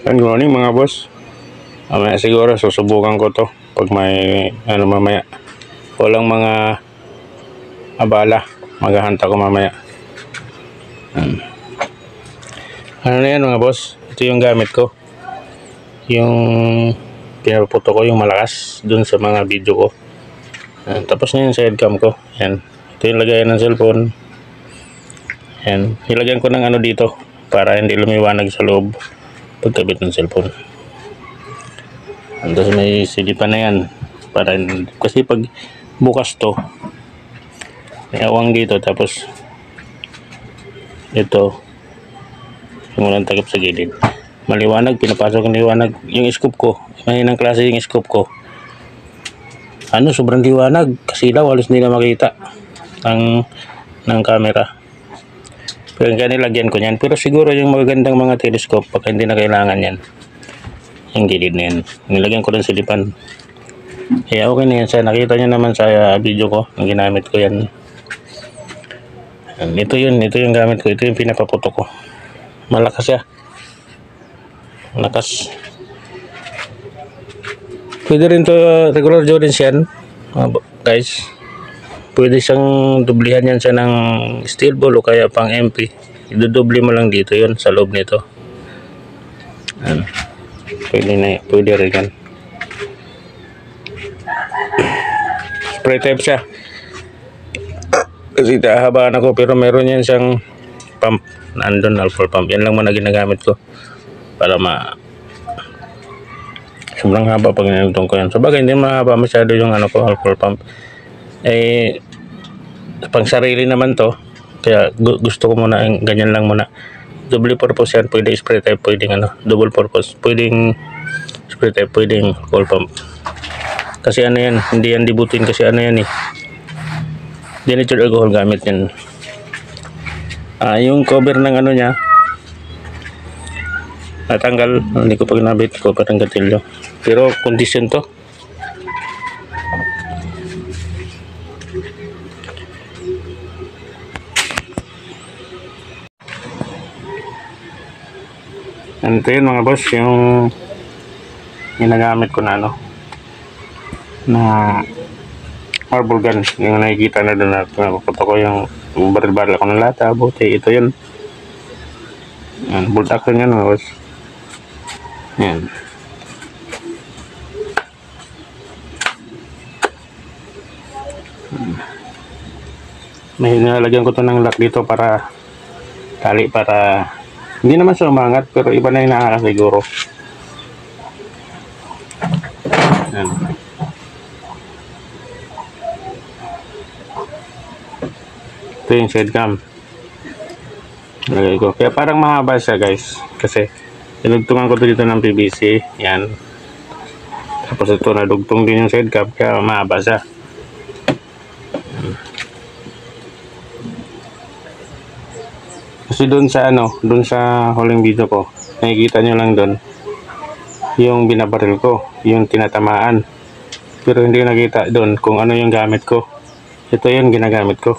Good morning mga boss. Mamaya siguro susubukan ko to pag may mamaya. Walang mga abala. Maghahanta ko mamaya. Ano na yan mga boss? Ito yung gamit ko. Yung pinaputo ko yung malakas dun sa mga video ko. Tapos na yung sidecam ko. Yan. Ito yung lagayan ng cellphone. Yan. Nilagyan ko ng ano dito para hindi lumiwanag sa loob pagkabit ng cellphone. Tapos may silipan na yan para, kasi pag bukas to may awang dito, tapos ito yung walang takip sa gilid, maliwanag, pinapasok ng liwanag. Yung scope ko, mahinang klase yung scope ko, sobrang liwanag kasi halos hindi na makita ng camera. Pero kaya nilagyan ko yan. Pero siguro yung magagandang mga telescope, pag hindi na kailangan yan, yung gilid na yan, nilagyan ko ng silipan. Kaya okay na yan. Nakita nyo naman sa video ko, ang ginamit ko yan. Ito yung gamit ko. Ito yung pinapaputo ko. Malakas siya. Malakas. Pwede rin to regular Jordans yan, guys. Pwede siyang dublihan yan siya ng steel ball o kaya pang MP. Idodoble mo lang dito yun sa loob nito. Pwede rin yan. Spray type siya. Kasi tahabaan ako, pero meron yan siyang pump. Nandun, alcohol pump. Yan lang muna ginagamit ko para sobrang haba pag ninutong ko yan. So bagay, hindi mahaba masyado yung alcohol pump. Pang sarili naman to, kaya gusto ko muna ganyan lang muna. Double purpose yan, pwede spray type, pwedeng double purpose, pwedeng spray type, pwedeng alcohol pump. Kasi yan, hindi yan dibutin, kasi yan denatured alcohol gamit yan. Yung cover ng niya natanggal, hindi ko pa ginabit, cover ng gatilyo, pero condition to. Ito yun mga boss, yung ginagamit ko na na marble gun, yung nakikita na doon na pinapaputo ko yung baril-baril ako ng lata, bote. Ito yun, bolt action yan mga boss. Yan. May nalagyan ko to ng lock dito para tali, para hindi naman siya umangat, pero iba na yung nakakasiguro. Yan. Ito yung sidecam. Lagay ko. Kaya parang mahaba siya guys, kasi tinugtungan ko dito ng PVC. Yan. Tapos ito nadugtong din yung sidecam, kaya mahaba siya. Kasi doon sa huling video ko, nakikita nyo lang doon yung binabaril ko, yung tinatamaan, pero hindi nakita doon kung ano yung gamit ko. Ito yung ginagamit ko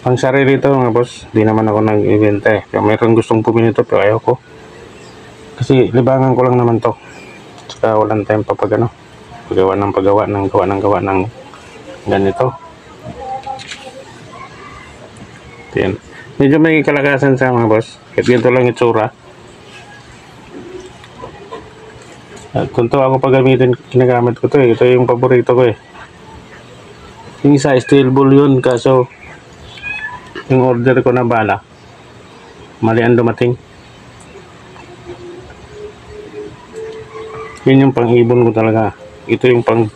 pang sarili ito mga boss. Hindi naman ako nag-ibenta kaya mayroong gustong pumili ito, pero ayaw ko kasi libangan ko lang naman to, saka walang time pa paggawa ng ganito. Yan. Medyo may kalakasan sa mga boss, kahit ganito lang itsura. Kung to ako pagamitin, ginagamit ko to ito yung paborito ko yung isa steel ball yun, kaso yung order ko na bala mali ang dumating. Yun yung pang ibon ko talaga, ito yung pang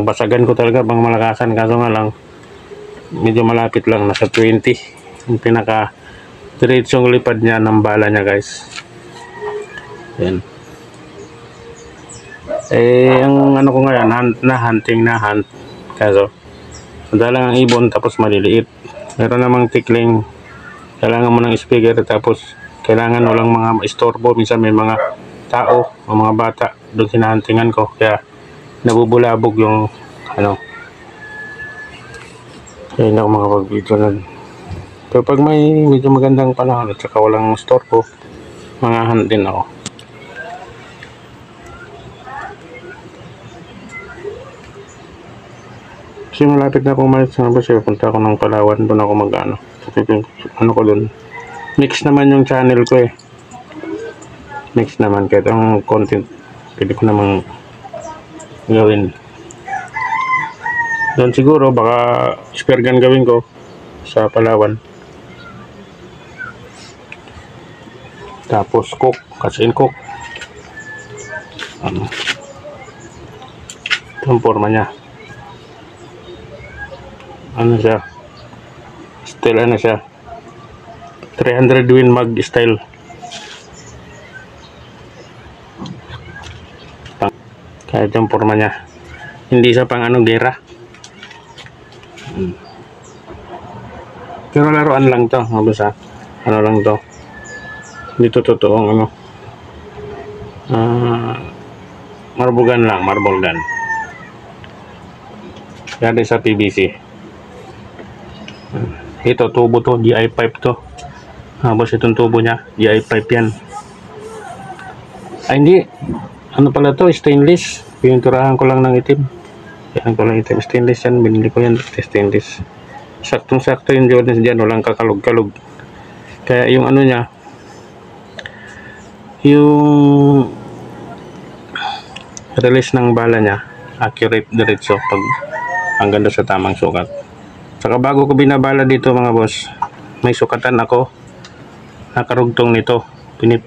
basagan ko talaga, pang malakasan, kaso nga lang medyo malapit lang, nasa 20 yung pinaka diretsong lipad niya ng bala niya guys. Yan. Ang ko ngayon, hunting, kaso madalang ang ibon tapos maliliit. Meron namang tikling, kailangan mo ng speaker, tapos kailangan walang mga istorbo. Minsan may mga tao o mga bata doon hinahuntingan ko, kaya nabubulabog yung Kaya hindi ako makapag-video nun. Pero pag may medyo magandang panahon at saka walang store ko, mangahan din ako. Kasi malapit na akong umalis sa bus, punta ako ng Palawan, doon ako mag-ano. Ano ko doon. Mix naman yung channel ko eh. Mix naman, kahit ang content, pwede ko namang gawin. Doon siguro, baka spear gun gawin ko sa Palawan. Tapos cook, kasi cook. Ito ang forma niya. Ano siya? Style ano siya? 300 Win Mag style. Kaya ito ang forma niya. Hindi siya pang ano, gera. Pero laruan lang to, mabos ha. Ano lang to. Dito totoong ano. Marble gun lang, marble gun. Yan sa PVC. Ito tubo to, GI pipe to. Mabos itong tubo niya, GI pipe yan. Ay hindi. Ano pala to, stainless. Pininturahan ko lang ng itim. Yan ko lang itim, stainless yan. Binili ko yan, stainless. Saktong-sakto yung Jordans dyan, walang kakalog-kalog. Kaya yung ano niya, yung release ng bala niya, accurate, diretso, pag ang ganda sa tamang sukat. Saka bago ko binabala dito mga boss, may sukatan ako, nakarugtong nito.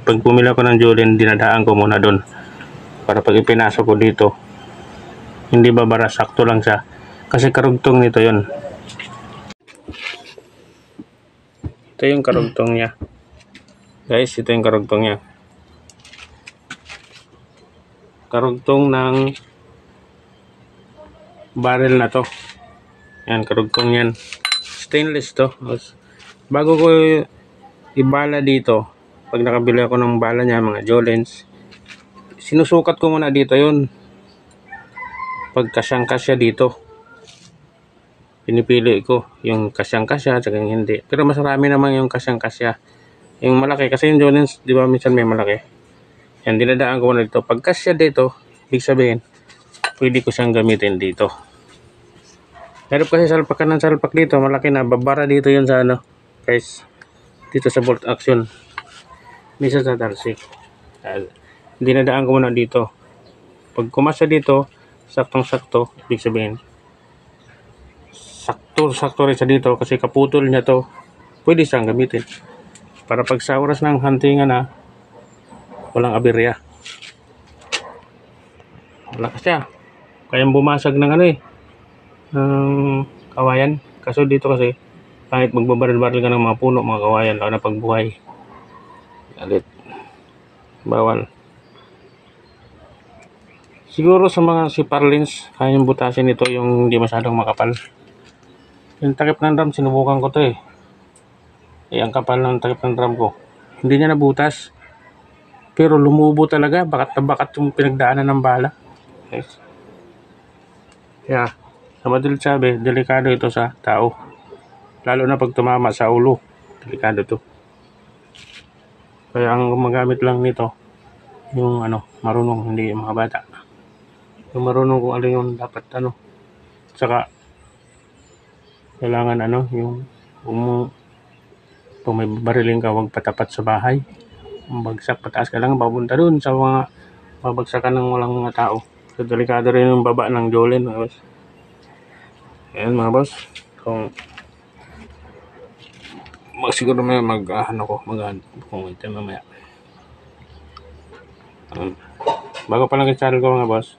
Pag pumila ko ng Jolene, dinadaan ko muna doon. Para pag ipinasok ko dito, hindi babara, sakto lang siya. Kasi karugtong nito yon. Ito yung karugtong niya. Guys, ito yung karugtong niya. Karugtong ng barrel na to. Yan, karugtong yan. Stainless to. Bago ko ibala dito, pag nakabili ako ng bala niya, mga Jolens, sinusukat ko muna dito yun. Pag kasyang-kasya dito, pinipili ko yung kasyang-kasya at hindi. Pero mas marami naman yung kasyang-kasya. Yung malaki, kasi yung Jolens, di ba minsan may malaki. Yan, dinadaan ko muna dito. Pag kasya dito, ibig sabihin, pwede ko siyang gamitin dito. Meron kasi salpakan ng salpak dito, malaki na, babara dito yun sa ano, guys, dito sa bolt action. Misa sa tarsik. Dinadaan ko muna dito. Pag kumasya dito, saktong-sakto, ibig sabihin, sakto rin siya dito kasi kaputol niya to, pwede siyang gamitin. Para pag sa oras ng huntingan na, walang aberya. Malakas siya. Kayang bumasag ng ano eh, kawayan. Kaso dito kasi, kahit magbabaril-baril ka ng mga puno, mga kawayan, lalo na pagbuhay. Galit. Bawal. Siguro sa mga siparlins, kayang butasin ito yung hindi masyadong makapal. Yung takip ng drum, sinubukan ko to eh. Ang kapal ng takip ng drum ko. Hindi niya nabutas. Pero lumubo talaga, bakat na bakat yung pinagdaanan ng bala. Yes. Kaya, sa madalit sabi, delikado ito sa tao. Lalo na pag tumama sa ulo. Delikado to. Kaya ang gumagamit lang nito, yung ano, marunong, hindi yung mga bata. Yung marunong kung ano yung dapat ano. Saka, kailangan ano, yung kung may bariling ka, huwag patapat sa bahay. Bagsak, pataas ka lang, babunta dun sa mga babagsakan ng walang mga tao. So, delikado rin yung baba ng Jolene, mga boss. Ayan mga boss, kung siguro may kung ito mamaya. Bago pa lang yung channel ko mga boss,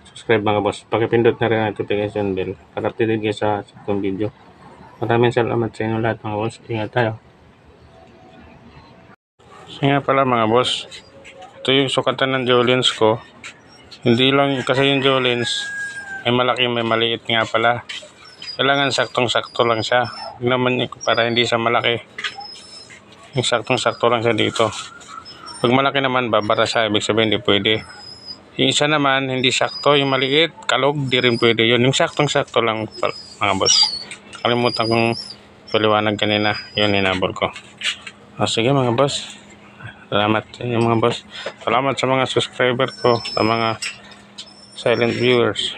subscribe mga boss, pakipindot na rin ang notification bell para updated kayo sa itong video. Maraming salamat sa inyo lahat mga boss, ingat tayo. So nga pala mga boss, ito yung sukatan ng Jolens ko. Hindi lang kasi yung Jolens, may malaki may maliit nga pala. Kailangan saktong-sakto lang siya. Huwag naman para hindi siya malaki. Yung saktong-sakto lang siya dito. Pag malaki naman, babara siya. Ibig sabihin, hindi pwede. Yung isa naman, hindi sakto. Yung maliit, kalog, di rin pwede yun. Yung saktong-sakto lang, mga boss. nakalimutan kong paliwanag kanina. Yun, hinabol ko. Sige mga boss. Salamat sa inyo mga boss. Salamat sa mga subscriber ko, sa mga silent viewers.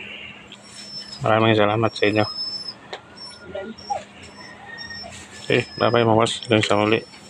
Maraming salamat sa inyo. Okay, bye bye mga boss. Hanggang sa muli.